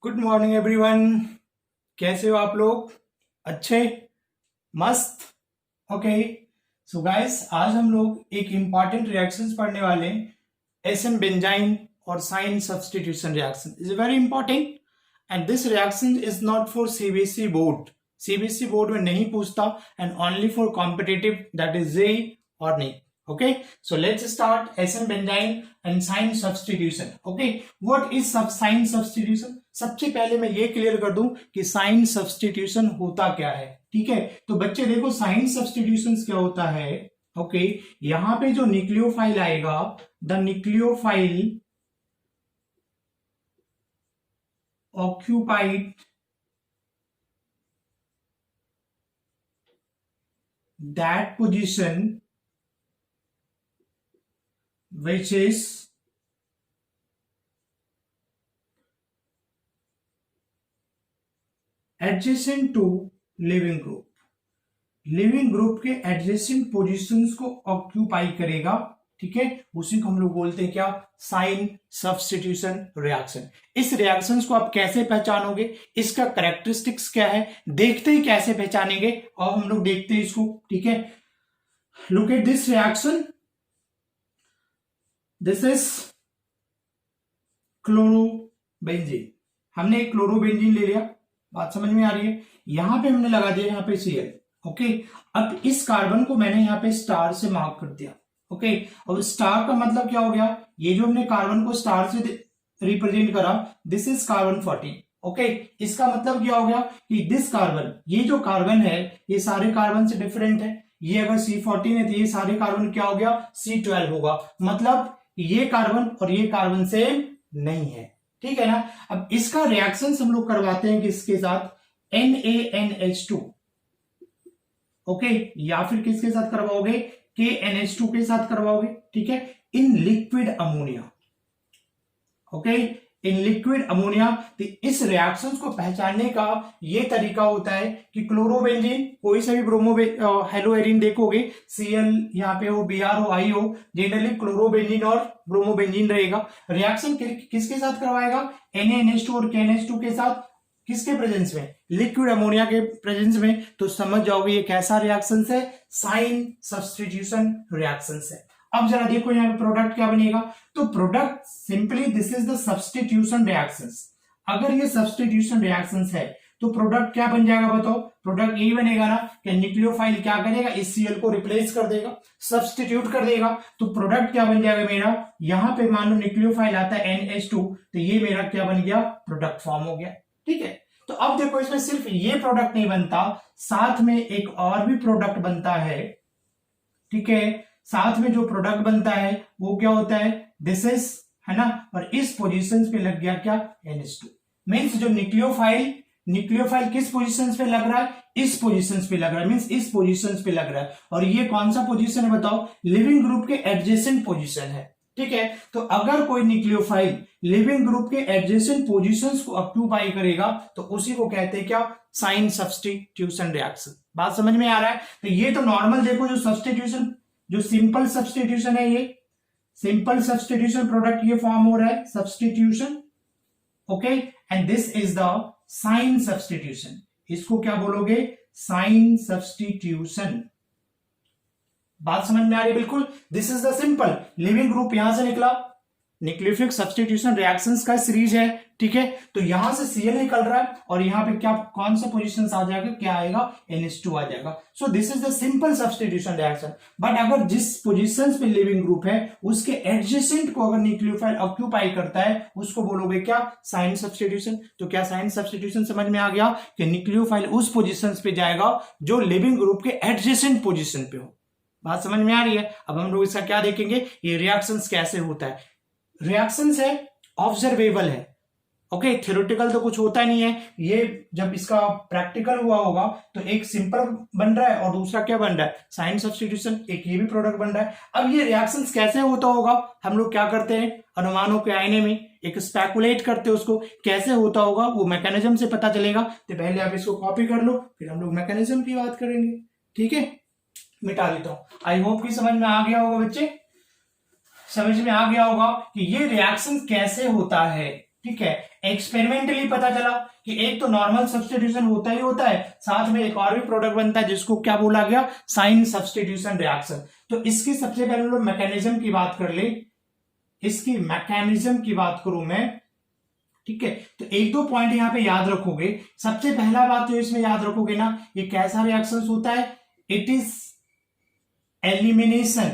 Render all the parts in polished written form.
Good morning everyone. कैसे हो आप लोग? अच्छे, मस्त। ओके, सो गाइस आज हम लोग एक इंपॉर्टेंट रिएक्शंस पढ़ने वाले हैं। एसएन बेंजाइन और cine substitution reaction is very important and this reaction is not for CBSE board. CBSE board में नहीं पूछता and only for competitive that is JEE और NEET. Okay, so let's start SN benzene and sign substitution. Okay, what is sign substitution? सबसे पहले मैं ये clear कर दूं कि साइन सब्स्टिट्यूशन होता क्या है। ठीक है, तो बच्चे देखो साइन सब्स्टिट्यूशन क्या होता है। ओके, यहां पे जो न्यूक्लियोफाइल आएगा, the nucleophile occupied that position which is adjacent to living group। Living group के एडजेसेंट पोजीशंस को ऑक्यूपाई करेगा। ठीक है, उसी को हम लोग बोलते हैं क्या? Cine substitution reaction. इस रिएक्शंस को आप कैसे पहचानोगे, इसका कैरेक्टरिस्टिक्स क्या है, देखते ही कैसे पहचानेंगे और हम लोग देखते हैं इसको। ठीक है, look at this reaction. This is chlorobenzene. हमने एक क्लोरोबेंजीन ले लिया, बात समझ में आ रही है। यहां पे हमने लगा दिया यहाँ पे Cl। ओके, अब इस कार्बन को मैंने यहाँ पे स्टार से मार्क कर दिया। ओके, और स्टार का मतलब क्या हो गया? ये जो हमने कार्बन को स्टार से रिप्रेजेंट करा, दिस इज कार्बन 14। ओके, इसका मतलब क्या हो गया कि दिस कार्बन, ये जो कार्बन है ये सारे कार्बन से डिफरेंट है। ये अगर C14 है तो ये सारे कार्बन क्या हो गया? C12 होगा। मतलब ये कार्बन और ये कार्बन सेम नहीं है। ठीक है ना। अब इसका रिएक्शन हम लोग करवाते हैं किसके साथ? NaNH2। ओके, या फिर किसके साथ करवाओगे? KNH2 के साथ करवाओगे। ठीक है, in liquid ammonia. Okay, in liquid ammonia. तो इस रिएक्शन को पहचानने का ये तरीका होता है कि क्लोरोबेंजीन, कोई सा भी ब्रोमो हेलोएरिन देखोगे, Cl यहाँ पे हो, Br हो, I हो, जनरली क्लोरोबेंजीन और ब्रोमोबेंजीन रहेगा। रिएक्शन किसके साथ करवाएगा? NaNH2 और KNH2 के साथ। किसके प्रेजेंस में? लिक्विड अमोनिया के प्रेजेंस में। तो समझ जाओगे ये कैसा रिएक्शन है? साइन सब्स्टिट्यूशन रिएक्शन है। अब जरा देखो यहाँ पे प्रोडक्ट क्या बनेगा। तो product simply this is the substitution reactions. अगर ये सब्स्टिट्यूशन रिएक्शंस है तो प्रोडक्ट क्या बन जाएगा बताओ? प्रोडक्ट यही बनेगा ना कि न्यूक्लियोफाइल क्या करेगा? इस Cl को रिप्लेस कर देगा, सब्स्टिट्यूट कर देगा। तो प्रोडक्ट क्या बन जाएगा मेरा? यहां पे मान लो न्यूक्लियोफाइल आता है NH2, तो ये मेरा क्या बन गया? प्रोडक्ट फॉर्म हो गया। ठीक है, तो अब देखो इसमें सिर्फ ये प्रोडक्ट नहीं बनता, साथ में एक और भी प्रोडक्ट बनता है। ठीक है, साथ में जो प्रोडक्ट बनता है वो क्या होता है? दिस इज, है ना, और इस पोजीशन पे लग गया क्या? NH2। मींस जो न्यूक्लियोफाइल किस पोजीशन पे लग रहा है? इस पोजीशन पे लग रहा है, मींस इस पोजीशन पे लग रहा है। और ये कौन सा पोजीशन है बताओ? लिविंग ग्रुप के एडजेसेंट पोजीशन है। ठीक है, तो अगर कोई न्यूक्लियोफाइल लिविंग ग्रुप के एडजेसेंट पोजीशंस को ऑक्यूपाई करेगा तो उसी को कहते हैं क्या? Cine substitution reaction. बात समझ में आ रहा है? तो ये तो नॉर्मल देखो, जो सब्स्टिट्यूशन, जो सिंपल सब्स्टिट्यूशन है, ये सिंपल सब्स्टिट्यूशन प्रोडक्ट ये फॉर्म हो रहा है, substitution. Okay, and this is the cine substitution. इसको क्या बोलोगे? Cine substitution. बात समझ में आ रही है? बिल्कुल, this is the simple leaving group यहां से निकला, न्यूक्लियोफिलिक सब्स्टिट्यूशन रिएक्शंस का सीरीज है। ठीक है, तो यहां से Cl निकल रहा है और यहां पे क्या, कौन सा पोजीशन आ जाएगा? क्या आएगा? NH2 आ जाएगा। So this is the simple substitution reaction. But अगर जिस पोजीशन पे लिविंग ग्रुप है उसके एडजेसेंट को अगर न्यूक्लियोफाइल ऑक्यूपाई करता है उसको बोलोगे क्या? Cine substitution. तो क्या साइन सब्स्टिट्यूशन समझ में आ गया कि न्यूक्लियोफाइल उस पोजीशन पे जाएगा जो लिविंग ग्रुप के एडजेसेंट पोजीशन पे हो। बात समझ में आ रही है? अब हम लोग इसका क्या देखेंगे, ये रिएक्शंस कैसे होता है। रिएक्शंस है, ऑब्जर्वेबल है। ओके, थ्योरेटिकल तो कुछ होता नहीं है। ये जब इसका प्रैक्टिकल हुआ होगा तो एक सिंपल बन रहा है और दूसरा क्या बन रहा है? Cine substitution. एक ये भी प्रोडक्ट बन रहा है। अब ये रिएक्शंस कैसे होता होगा, हम लोग क्या करते हैं? अनुमानों के आईने में एक स्पेकुलेट करते हैं, उसको कैसे होता होगा वो मैकेनिज्म से पता चलेगा। तो पहले आप इसको कॉपी कर लो, फिर हम लोग मैकेनिज्म की बात करेंगे। ठीक है, मिटा देता हूं। आई होप कि समझ में आ गया होगा बच्चे, समझ में आ गया होगा कि ये रिएक्शन कैसे होता है। ठीक है, एक्सपेरिमेंटली पता चला कि एक तो नॉर्मल सब्स्टिट्यूशन होता ही होता है, साथ में एक और भी प्रोडक्ट बनता है जिसको क्या बोला गया, साइन सब्स्टिट्यूशन रिएक्शन। तो इसकी सबसे पहले लोग मैकेनिज्म की बात कर ले, इसकी मैकेनिज्म की बात करूं मैं, ठीक है। तो एक दो पॉइंट यहां पे याद रखोगे। सबसे पहला बात जो इसमें याद रखोगे ना, ये कैसा रिएक्शन होता है, इट इज एलिमिनेशन,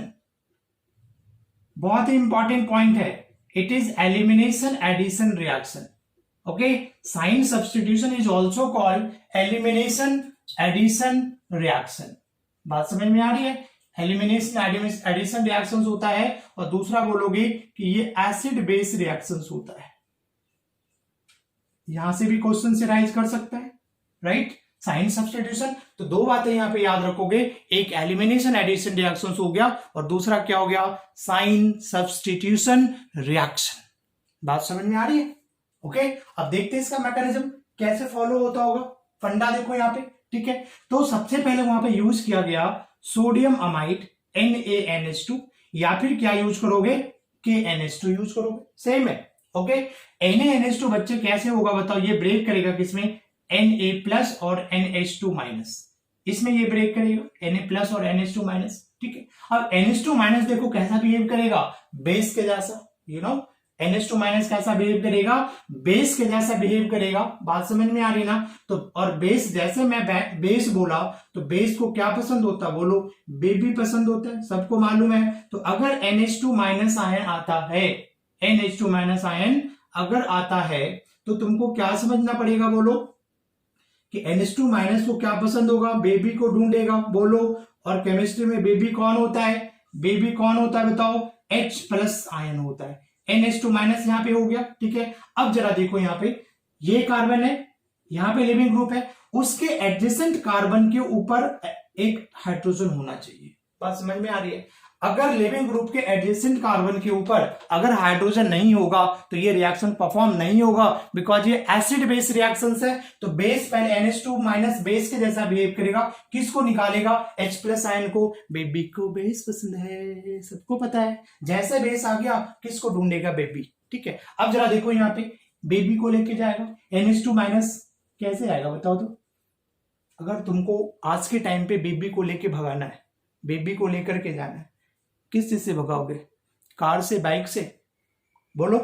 बहुत ही इंपॉर्टेंट पॉइंट है, it is elimination addition reaction. Okay, cine substitution is also called elimination addition reaction. बात समझ में आ रही है, एलिमिनेशन एडिशन रिएक्शन होता है, और दूसरा बोलोगे कि ये एसिड बेस रिएक्शन होता है। यहां से भी क्वेश्चन से राइज कर सकता है, राइट, साइन सब्स्टिट्यूशन। तो दो बातें यहां पे याद रखोगे, एक एलिमिनेशन एडिशन रिएक्शन हो गया और दूसरा क्या हो गया, साइन सब्स्टिट्यूशन रिएक्शन। बात समझ में आ रही है? ओके, अब देखते हैं इसका मैकेनिज्म कैसे फॉलो होता होगा। फंडा देखो यहाँ पे, ठीक है। तो सबसे पहले वहां पे यूज किया गया सोडियम अमाइड NaNH2, या फिर क्या यूज करोगे, KNH2 यूज करोगे, सेम है। ओके, NaNH2 बच्चे कैसे होगा बताओ, ये ब्रेक करेगा किसमें, Na+ और NH2-, इसमें ये ब्रेक करेगा Na+ और NH2-, ठीक है। अब NH2- देखो कैसा बिहेव करेगा, बेस के जैसा, यू नो, NH2- कैसा बिहेव करेगा, बेस के जैसा बिहेव करेगा। बात समझ में आ रही ना? तो और बेस, जैसे मैं बेस बोला तो बेस को क्या पसंद होता है, बोलो, बेबी पसंद होता है, सबको मालूम है। तो अगर NH2- आयन आता है, NH2- आयन अगर आता है, तो तुमको क्या समझना पड़ेगा, बोलो, कि NH2- को क्या पसंद होगा, बेबी को ढूंढेगा, बोलो। और केमिस्ट्री में बेबी कौन होता है, बेबी कौन होता है बताओ, H+ आयन होता है। NH2- यहां पे हो गया, ठीक है। अब जरा देखो यहाँ पे, ये कार्बन है, यहाँ पे लिविंग ग्रुप है, उसके एडजेसेंट कार्बन के ऊपर एक हाइड्रोजन होना चाहिए। बात समझ में आ रही है? अगर लिविंग ग्रुप के एडजेसेंट कार्बन के ऊपर अगर हाइड्रोजन नहीं होगा तो ये रिएक्शन परफॉर्म नहीं होगा, बिकॉज ये एसिड बेस रिएक्शन है। तो बेस पहले NH2- बेस के जैसा बिहेव करेगा, किसको निकालेगा, H+ आयन को। बेबी को बेस पसंद है, सबको पता है, जैसे बेस आ गया किसको ढूंढेगा, बेबी, ठीक है। अब जरा देखो यहाँ पे, बेबी को लेके जाएगा, NH2- कैसे आएगा बताओ तो। अगर तुमको आज के टाइम पे बेबी को लेके भगाना है, बेबी को लेकर के जाना है, किस चीज से भगाओगे, कार से, बाइक से, बोलो।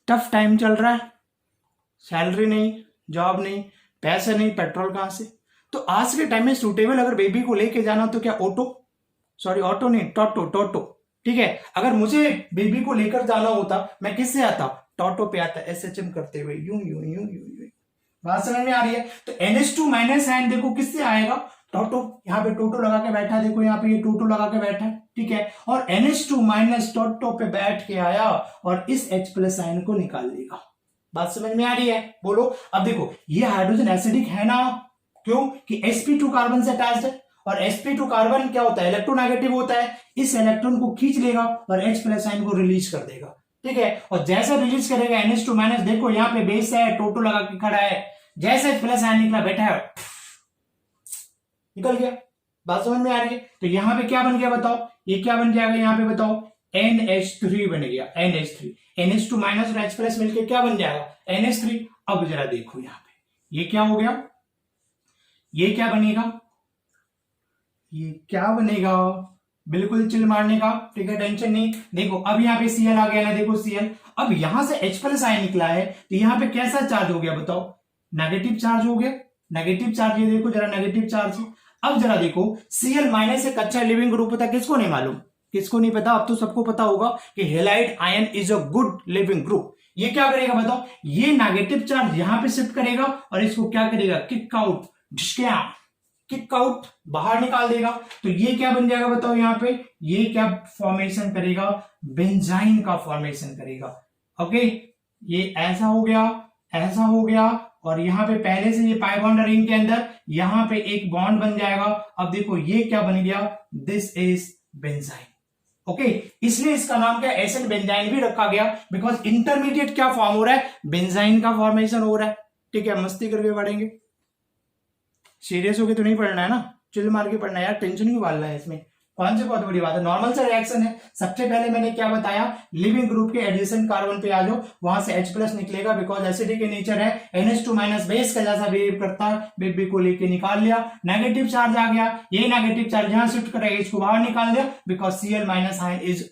टफ टाइम चल रहा है, सैलरी नहीं, जॉब नहीं, पैसे नहीं, पेट्रोल कहां से। तो आज के टाइम में सूटेबल अगर बेबी को लेके जाना तो क्या, ऑटो नहीं, टोटो, ठीक है। अगर मुझे बेबी को लेकर जाना होता, मैं किससे आता, टोटो पे आता, SHM करते हुए, यूं यूं यूं यूं। बात समझ में आ रही है? तो NH2- आयन देखो किससे आएगा, टोटो, यहाँ पे टोटो लगा के बैठा है, देखो यहाँ पे ये टोटो लगा के बैठा है, ठीक है। और NH2- टोटो पे बैठ के आया और इस H+ आयन को निकाल लेगा। बात समझ में आ रही है, बोलो। अब देखो ये हाइड्रोजन एसिडिक है ना, क्यों कि sp2 कार्बन से अटैच्ड है, और sp2 कार्बन क्या होता है, इलेक्ट्रोनेगेटिव होता है, इस इलेक्ट्रॉन को खींच लेगा और H+ आयन को रिलीज कर देगा, ठीक है। और जैसे रिलीज करेगा NH2- देखो यहाँ पे बेस है, टोटो लगा के खड़ा है, जैसे H+ आयन निकला, बैठा है, निकल गया। बात समझ में आ रही है? तो यहां पे क्या बन गया बताओ, ये क्या बन जाएगा यहाँ पे बताओ, NH3 बन गया, NH3, NH2- और H+ मिलके क्या बन जाएगा, NH3। अब जरा देखो यहाँ पे, ये क्या हो गया, ये क्या बनेगा, ये क्या बनेगा, बिल्कुल चिल मारने का, ठीक है, टेंशन नहीं। देखो अब यहाँ पे Cl आ गया ना, देखो Cl। अब यहां से H+ आयन निकला है, तो यहाँ पे कैसा चार्ज हो गया बताओ, नेगेटिव चार्ज हो गया, नेगेटिव चार्ज, ये देखो जरा नेगेटिव चार्ज है। अब जरा देखो Cl- एक अच्छा लिविंग ग्रुप होता है, किसको नहीं मालूम, किसको नहीं पता, अब तो सबको पता होगा कि halide ion is a good leaving group. ये क्या करेगा बताओ, ये नेगेटिव चार्ज यहां पे शिफ्ट करेगा और इसको क्या करेगा, किक आउट, किक आउट, बाहर निकाल देगा। तो ये क्या बन जाएगा बताओ यहाँ पे, ये क्या फॉर्मेशन करेगा, बेंजाइन का फॉर्मेशन करेगा। ओके, ये ऐसा हो गया, ऐसा हो गया, और यहां पे पहले से ये पाई बॉन्ड रिंग के अंदर यहां पे एक बॉन्ड बन जाएगा। अब देखो ये क्या बन गया, दिस इज बेंजाइन। ओके, इसलिए इसका नाम क्या, एसिड बेंजाइन भी रखा गया, बिकॉज इंटरमीडिएट क्या फॉर्म हो रहा है, बेंजाइन का फॉर्मेशन हो रहा है, ठीक है। मस्ती करके पढ़ेंगे, सीरियस होके तो नहीं पढ़ना है ना, चिल मार के पढ़ना है यार, टेंशन क्यों डालना है इसमें। कौन सी बहुत बड़ी बात है, नॉर्मल सा रिएक्शन है। सबसे पहले मैंने क्या बताया, लिविंग ग्रुप के एडजेसेंट कार्बन पे आ जाओ, वहां से H+ निकलेगा बिकॉज एसिडिक in नेचर है, NH2- बेस का जैसा बिहेव करता है, बेबी को लेके निकाल लिया, नेगेटिव चार्ज आ गया, ये नेगेटिव चार्ज यहां शिफ्ट करेगा, इसको बाहर निकाल दिया बिकॉज Cl- आयन इज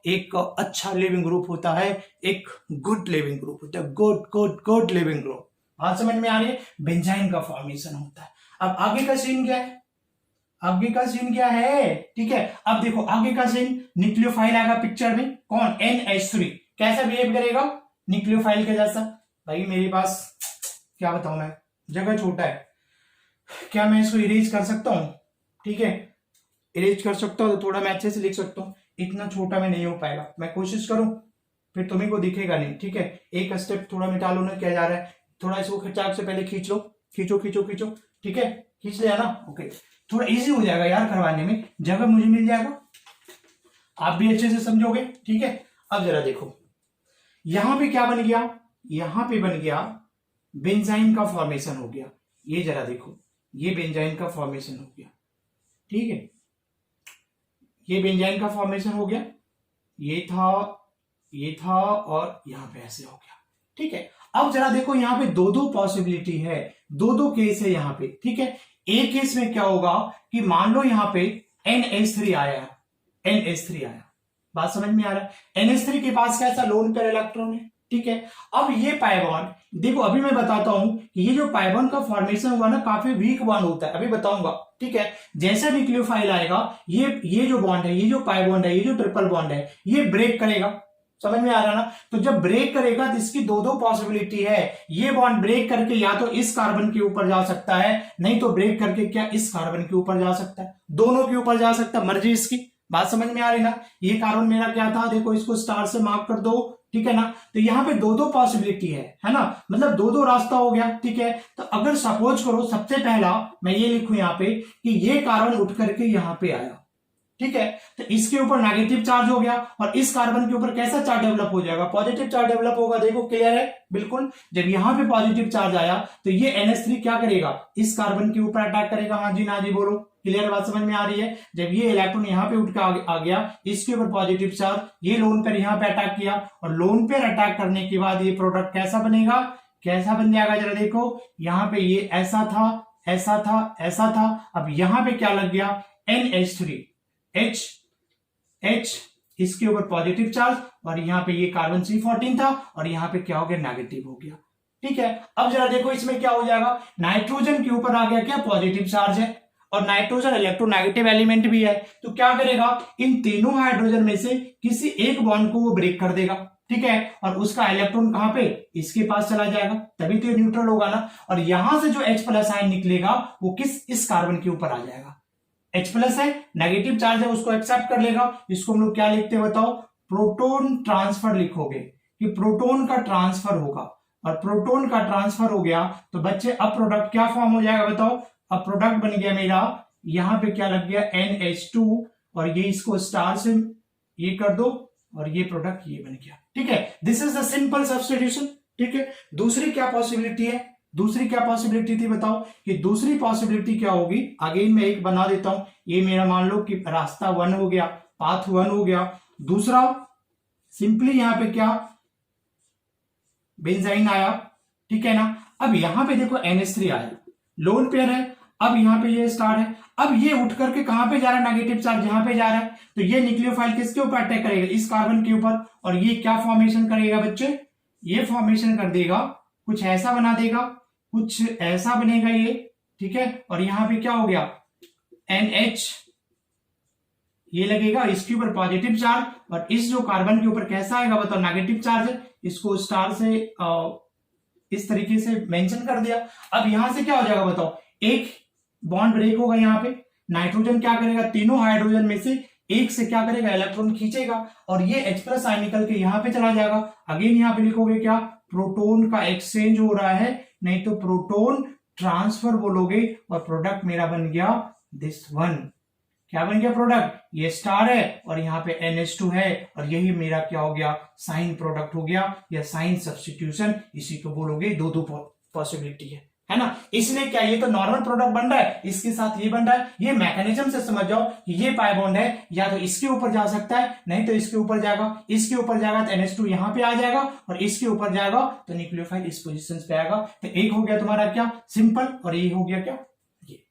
एक अच्छा लिविंग ग्रुप होता है, एक गुड लिविंग ग्रुप होता है, good good good leaving group. बात समझ में आ रही है, बेंजाइन का फॉर्मेशन होता है। अब आगे का सीन क्या है, आगे का सीन क्या है, ठीक है। अब देखो आगे का सीन, न्यूक्लियोफाइल आएगा पिक्चर में, कौन, NH3, कैसा बिहेव करेगा, न्यूक्लियोफाइल के जैसा। भाई मेरे पास क्या बताऊं मैं, जगह छोटा है, क्या मैं इसको इरेज कर सकता हूं, ठीक है, इरेज कर सकता हूं तो थोड़ा मैं अच्छे से लिख सकता हूं, इतना छोटा में नहीं हो पाएगा, मैं कोशिश करूं फिर तुम्हें को दिखेगा नहीं, ठीक है। एक स्टेप थोड़ा मिटा लो ना, क्या जा रहा है, थोड़ा इसको खिंचाव से पहले खींच लो, खींचो खींचो खींचो, ठीक है, खींच लिया ना, ओके, थोड़ा इजी हो जाएगा यार करवाने में, जगह मुझे मिल जाएगा, आप भी अच्छे से समझोगे, ठीक है। अब जरा देखो यहां पे क्या बन गया, यहां पे बन गया बेंजाइन का फॉर्मेशन हो गया, ये जरा देखो, ये बेंजाइन का फॉर्मेशन हो गया, ठीक है, ये बेंजाइन का फॉर्मेशन हो गया, ये था और यहां पे ऐसे हो गया, ठीक है। अब जरा देखो यहां पे दो पॉसिबिलिटी है, दो केस है यहां पे, ठीक है। एक केस में क्या होगा कि मान लो यहां पे NH3 आया, NH3 आया, बात समझ में आ रहा है, NH3 के पास कैसा लोन पेयर इलेक्ट्रॉन है, ठीक है। अब ये पाई बॉन्ड देखो, अभी मैं बताता हूं कि ये जो पाई बॉन्ड का फॉर्मेशन हुआ ना, काफी वीक बॉन्ड होता है, अभी बताऊंगा, ठीक है। जैसे न्यूक्लियोफाइल आएगा, ये जो बॉन्ड है, ये जो पाई बॉन्ड है, ये जो ट्रिपल बॉन्ड है, ये ब्रेक करेगा, समझ में आ रहा ना। तो जब ब्रेक करेगा तो इसकी दो पॉसिबिलिटी है, ये बॉन्ड ब्रेक करके या तो इस कार्बन के ऊपर जा सकता है, नहीं तो ब्रेक करके क्या इस कार्बन के ऊपर जा सकता है, दोनों के ऊपर जा सकता है, मर्जी इसकी, बात समझ में आ रही ना। ये कार्बन मेरा क्या था, देखो इसको स्टार से मार्क कर दो, ठीक है ना। तो यहाँ पे दो पॉसिबिलिटी है ना, मतलब दो रास्ता हो गया, ठीक है। तो अगर सपोज करो सबसे पहला मैं ये लिखूं यहाँ पे कि ये कार्बन उठ करके यहाँ पे आया, ठीक है, तो इसके ऊपर नेगेटिव चार्ज हो गया और इस कार्बन के ऊपर कैसा चार्ज डेवलप हो जाएगा, पॉजिटिव चार्ज डेवलप होगा, देखो क्लियर है बिल्कुल। जब यहां पे पॉजिटिव चार्ज आया तो ये NH3 क्या करेगा, इस कार्बन के ऊपर अटैक करेगा, हाँ जी ना जी बोलो, क्लियर बात समझ में आ रही है। जब ये इलेक्ट्रॉन यहाँ पे उठ के आ गया, इसके ऊपर पॉजिटिव चार्ज, ये लोन पेयर यहाँ पे अटैक किया और लोन पेयर अटैक करने के बाद ये प्रोडक्ट कैसा बनेगा, कैसा बन जाएगा, जरा देखो यहाँ पे ये ऐसा था, ऐसा था, ऐसा था, अब यहां पे क्या लग गया, NH3 H इसके ऊपर पॉजिटिव चार्ज और यहाँ पे ये कार्बन C14 था और यहाँ पे क्या हो गया, नेगेटिव हो गया, ठीक है। अब जरा देखो इसमें क्या हो जाएगा, नाइट्रोजन के ऊपर आ गया क्या, पॉजिटिव चार्ज है और नाइट्रोजन इलेक्ट्रोनेगेटिव एलिमेंट भी है, तो क्या करेगा, इन तीनों हाइड्रोजन में से किसी एक बॉन्ड को वो ब्रेक कर देगा, ठीक है, और उसका इलेक्ट्रॉन कहां पे, इसके पास चला जाएगा, तभी तो ये न्यूट्रल होगा ना। और यहां से जो H+ आयन निकलेगा वो इस कार्बन के ऊपर आ जाएगा, H+ है, नेगेटिव चार्ज है, उसको एक्सेप्ट कर लेगा, इसको हम लोग क्या लिखते हैं बताओ, प्रोटोन ट्रांसफर लिखोगे कि प्रोटोन का ट्रांसफर होगा और प्रोटोन का ट्रांसफर हो गया तो बच्चे अब प्रोडक्ट क्या फॉर्म हो जाएगा बताओ, अब प्रोडक्ट बन गया मेरा, यहां पे क्या लग गया, NH2 और ये इसको स्टार से ये कर दो और ये प्रोडक्ट ये बन गया, ठीक है। This is the simple substitution, ठीक है। दूसरी क्या पॉसिबिलिटी है, दूसरी क्या पॉसिबिलिटी थी बताओ, कि दूसरी पॉसिबिलिटी क्या होगी, अगेन मैं एक बना देता हूं, ये मेरा मान लो कि रास्ता 1 हो गया, पाथ 1 हो गया। दूसरा सिंपली यहां पे क्या, बेंजाइन आया, ठीक है ना। अब यहां पे देखो NH3 आया, लोन पेयर है, अब यहां पे ये स्टार है, अब ये उठ करके कहां पे जा रहा है, नेगेटिव चार्ज यहां पे जा रहा है, तो ये न्यूक्लियोफाइल किसके ऊपर अटैक करेगा, इस कार्बन के ऊपर, और ये क्या फॉर्मेशन करेगा बच्चे, ये फॉर्मेशन कर देगा, कुछ ऐसा बना देगा, कुछ ऐसा बनेगा ये, ठीक है। और यहां पे क्या हो गया, NH ये लगेगा, इसके ऊपर पॉजिटिव चार्ज और इस जो कार्बन के ऊपर कैसा आएगा बताओ, नेगेटिव चार्ज है, इसको स्टार से इस तरीके से मेंशन कर दिया। अब यहां से क्या हो जाएगा बताओ, एक बॉन्ड ब्रेक होगा, यहाँ पे नाइट्रोजन क्या करेगा, तीनों हाइड्रोजन में से एक से क्या करेगा, इलेक्ट्रॉन खींचेगा और ये H+ आयन निकल के यहां पे चला जाएगा। अगेन यहां पे लिखोगे क्या, प्रोटोन का एक्सचेंज हो रहा है, नहीं तो प्रोटोन ट्रांसफर बोलोगे और प्रोडक्ट मेरा बन गया दिस वन, क्या बन गया प्रोडक्ट, ये स्टार है और यहाँ पे NH2 है और यही मेरा क्या हो गया, साइन प्रोडक्ट हो गया या साइन सब्स्टिट्यूशन, इसी को बोलोगे, दो पॉसिबिलिटी है, है ना। इसलिए क्या, ये तो नॉर्मल प्रोडक्ट बन रहा है, इसके साथ ये बन रहा है। ये मैकेनिज्म से समझ जाओ कि ये पाई बॉन्ड है, या तो इसके ऊपर जा सकता है, नहीं तो इसके ऊपर जाएगा। इसके ऊपर जाएगा तो NH2 यहां पे आ जाएगा, और इसके ऊपर जाएगा तो न्यूक्लियोफाइल इस पोजीशन पे आएगा। तो एक हो गया तुम्हारा क्या, सिंपल, और ये हो गया क्या, ये।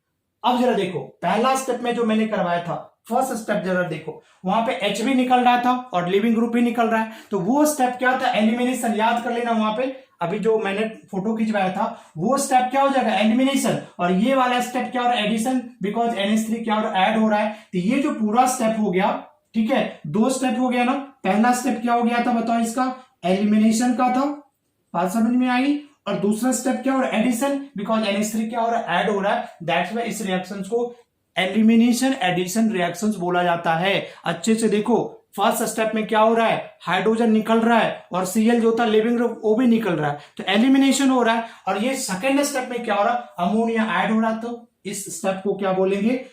अब जरा देखो पहला स्टेप में जो मैंने करवाया था, फर्स्ट स्टेप जरा देखो, वहां पे H भी निकल रहा था और लिविंग ग्रुप भी निकल रहा है। तो वो स्टेप क्या था, एलिमिनेशन, याद कर लेना। वहां पे अभी जो मैंने फोटो खिंचवाया था वो स्टेप क्या हो जाएगा, एलिमिनेशन, और ये वाला स्टेप क्या हो रहा है, एडिशन, बिकॉज NH3 क्या हो रहा है, ऐड हो रहा है। तो ये जो पूरा स्टेप हो गया, ठीक है, दो स्टेप हो गया ना। पहला स्टेप क्या हो गया था बताओ, इसका एलिमिनेशन का था, बात समझ में आई। और दूसरा स्टेप क्या हो रहा है, एडिशन, बिकॉज NH3 क्या हो रहा है, ऐड हो रहा है। दैट्स वाई इस रिएक्शन को एलिमिनेशन एडिशन रिएक्शंस बोला जाता है। अच्छे से देखो, फर्स्ट स्टेप में क्या हो रहा है, हाइड्रोजन निकल रहा है और Cl जो था लिविंग ग्रुप वो भी निकल रहा है, तो एलिमिनेशन हो रहा है। और ये सेकेंड स्टेप में क्या हो रहा है, अमोनिया ऐड हो रहा है, तो इस स्टेप को क्या बोलेंगे,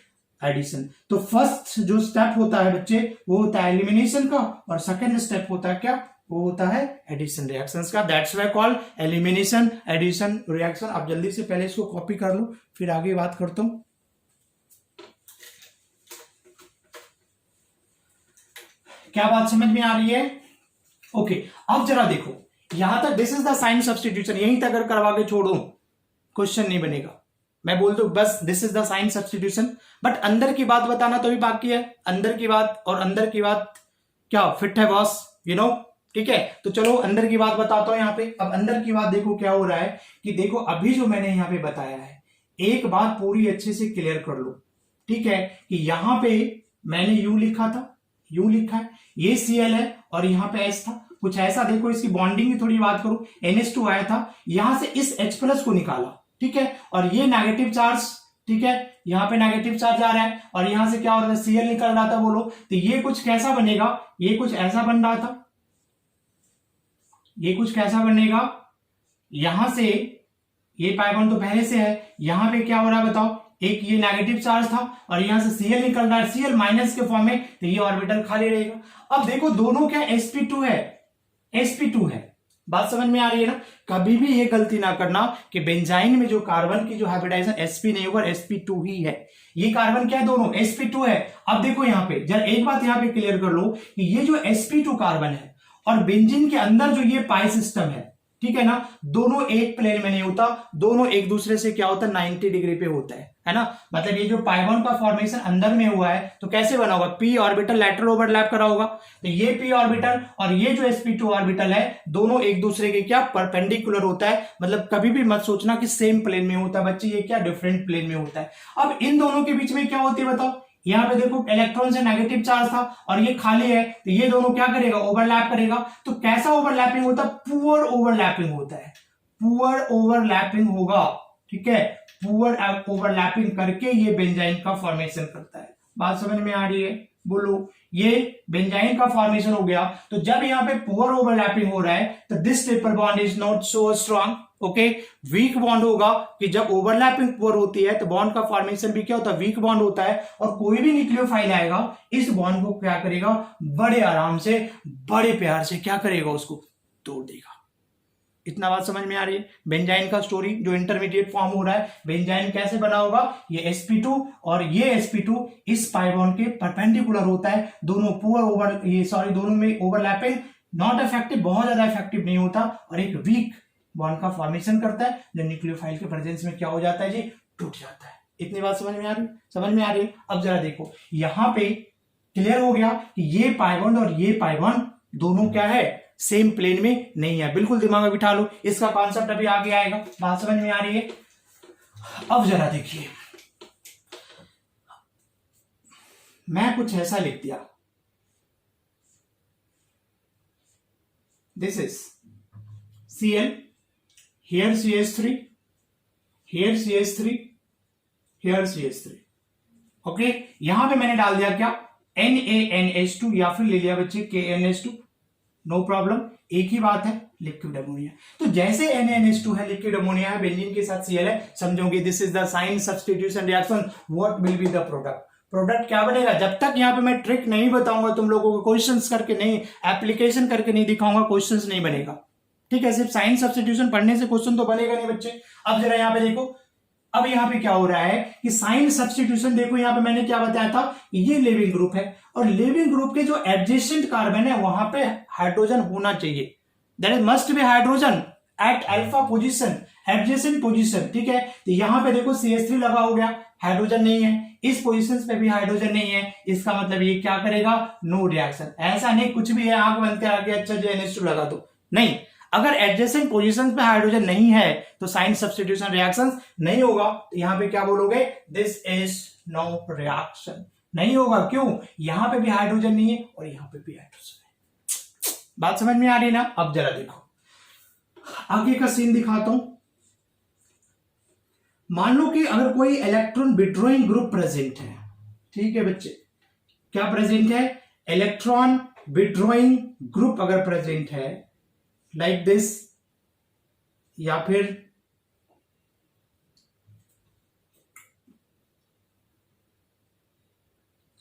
एडिशन। तो फर्स्ट जो स्टेप होता है बच्चे वो होता है एलिमिनेशन का, और सेकेंड स्टेप होता है क्या, वो होता है एडिशन रिएक्शंस का। That's why called elimination addition reaction. आप जल्दी से पहले इसको कॉपी कर लो, फिर आगे बात करता हूं। क्या बात समझ में आ रही है, ओके। अब जरा देखो, यहां तक this is the cine substitution, यहीं तक अगर करवा के छोड़ू क्वेश्चन नहीं बनेगा। मैं बोल दूं बस this is the cine substitution, but अंदर की बात बताना तो भी बाकी है। अंदर की बात, और अंदर की बात क्या फिट है बॉस, यू नो, ठीक है। तो चलो अंदर की बात बताता हूं यहाँ पे। अब अंदर की बात देखो क्या हो रहा है कि देखो अभी जो मैंने यहाँ पे बताया है, एक बात पूरी अच्छे से क्लियर कर लो, ठीक है, कि यहां पे मैंने यू लिखा था, यू लिखा है, ये Cl है और यहाँ पे H था, कुछ ऐसा। देखो इसकी बॉन्डिंग की थोड़ी बात करूं, NH2 आया था, यहां से इस H+ को निकाला, ठीक है, और ये नेगेटिव चार्ज, ठीक है, यहाँ पे नेगेटिव चार्ज आ रहा है, और यहां से क्या हो रहा था, Cl निकल रहा था, बोलो। तो ये कुछ कैसा बनेगा, ये कुछ ऐसा बन रहा था, ये कुछ कैसा बनेगा, यहां से ये पाई बॉन्ड तो पहले से है, यहां पे क्या हो रहा है बताओ, एक ये नेगेटिव चार्ज था और यहां से Cl निकल रहा है, Cl माइनस के फॉर्म में, तो ये ऑर्बिटल खाली रहेगा। अब देखो दोनों क्या sp2 है, sp2 है, बात समझ में आ रही है ना। कभी भी ये गलती ना करना कि बेंजाइन में जो कार्बन की जो हाइब्रिडाइजेशन sp नहीं होगा, sp2 ही है। ये कार्बन क्या है, दोनों sp2 है। अब देखो यहाँ पे जरा एक बात यहाँ पे क्लियर कर लो कि ये जो sp2 कार्बन है और बेंजीन के अंदर जो ये पाई सिस्टम है, ठीक है ना, दोनों एक प्लेन में नहीं होता, दोनों एक दूसरे से क्या होता है, 90 डिग्री पे होता है ना। मतलब ये जो पाई बॉन्ड का फॉर्मेशन अंदर में हुआ है तो कैसे बना होगा, p ऑर्बिटल लेटरल ओवरलैप करा होगा, तो ये p ऑर्बिटल और ये जो sp2 ऑर्बिटल है दोनों एक दूसरे के क्या परपेंडिकुलर होता है। मतलब कभी भी मत सोचना कि सेम प्लेन में होता है बच्चे, ये क्या डिफरेंट प्लेन में होता है। अब इन दोनों के बीच में क्या होती है बताओ, यहाँ पे देखो इलेक्ट्रॉन से नेगेटिव चार्ज था और ये खाली है, तो ये दोनों क्या करेगा, ओवरलैप करेगा। तो कैसा ओवरलैपिंग होता है, पुअर ओवरलैपिंग होता है, पुअर ओवरलैपिंग होगा, ठीक है, पुअर ओवरलैपिंग करके ये बेंजाइन का फॉर्मेशन करता है। बात समझ में आ रही है, बोलो। ये बेंजाइन का फॉर्मेशन हो गया, तो जब यहाँ पे पुअर ओवरलैपिंग हो रहा है तो this triple bond is not so strong, okay. Weak bond होगा कि जब ओवरलैपिंग पुअर होती है तो बॉन्ड का फॉर्मेशन भी क्या होता है, वीक बॉन्ड होता है। और कोई भी न्यूक्लियोफाइल आएगा इस बॉन्ड को क्या करेगा, बड़े आराम से बड़े प्यार से क्या करेगा, उसको तोड़ देगा। इतना बात समझ में आ रही है। बेंजाइन का स्टोरी जो इंटरमीडिएट फॉर्म हो रहा है, बेंजाइन कैसे बना होगा, ये sp2 और ये sp2 इस पाई बॉन्ड के परपेंडिकुलर होता है, दोनों पुअर ओवर, ये सॉरी दोनों में ओवरलैपिंग, नॉट इफेक्टिव, बहुत ज्यादा इफेक्टिव नहीं होता, और एक वीक बॉन्ड का फॉर्मेशन करता है जो न्यूक्लियोफाइल के प्रेजेंस में क्या हो जाता है जी, टूट जाता है। इतनी बात समझ में आ रही, समझ में आ रही है। अब जरा देखो यहां पे क्लियर हो गया कि ये पाई बॉन्ड और ये पाई बॉन्ड दोनों क्या है, सेम प्लेन में नहीं है। बिल्कुल दिमाग में बिठा लो, इसका कॉन्सेप्ट अभी आगे आएगा, बात समझ में आ रही है। अब जरा देखिए, मैं कुछ ऐसा लिख दिया, this is Cl, here CH3, here CH3, here CH3, okay. यहां पे मैंने डाल दिया क्या, NaNH2 या फिर ले लिया बच्चे KNH2, नो प्रॉब्लम, एक ही बात है, लिक्विड अमोनिया। तो जैसे NaNH2 है, लिक्विड अमोनिया है, बेंजीन के साथ Cl है, समझोगे this is the cine substitution reaction, what will be the product. Product क्या बनेगा, जब तक यहां पे मैं ट्रिक नहीं बताऊंगा तुम लोगों को, क्वेश्चंस करके नहीं, एप्लीकेशन करके नहीं दिखाऊंगा, क्वेश्चंस नहीं बनेगा। ठीक है, सिर्फ साइन सब्स्टिट्यूशन पढ़ने से क्वेश्चन तो बनेगा नहीं बच्चे। अब जरा यहाँ पे देखो, अब यहाँ पे क्या हो रहा है कि साइन सब्स्टिट्यूशन, देखो यहाँ पे मैंने क्या बताया था, ये लिविंग ग्रुप है और लिविंग ग्रुप के जो एडजेसेंट कार्बन है वहां पे हाइड्रोजन होना चाहिए, that is must be hydrogen at alpha position, adjacent position, ठीक है। तो यहाँ पे देखो CH3 लगा हो गया, हाइड्रोजन नहीं है, इस पोजीशन पे भी हाइड्रोजन नहीं है, इसका मतलब ये क्या करेगा, नो रिएक्शन। ऐसा नहीं कुछ भी है आंख बंद कर आगे अच्छा जो NH2 लगा दो, नहीं, अगर एडजेसेंट पोजीशन पे हाइड्रोजन नहीं है तो साइन सब्स्टिट्यूशन रिएक्शन नहीं होगा। तो यहाँ पे क्या बोलोगे, दिस इज नो रिएक्शन, नहीं होगा। क्यों, यहाँ पे भी हाइड्रोजन नहीं है और यहाँ पे भी हाइड्रोजन है। बात समझ में आ रही ना। अब जरा देखो आगे का सीन दिखाता हूं। मान लो कि अगर कोई इलेक्ट्रॉन विड्रॉइंग ग्रुप प्रेजेंट है, ठीक है बच्चे, क्या प्रेजेंट है, इलेक्ट्रॉन विड्रॉइंग ग्रुप अगर प्रेजेंट है लाइक दिस, या फिर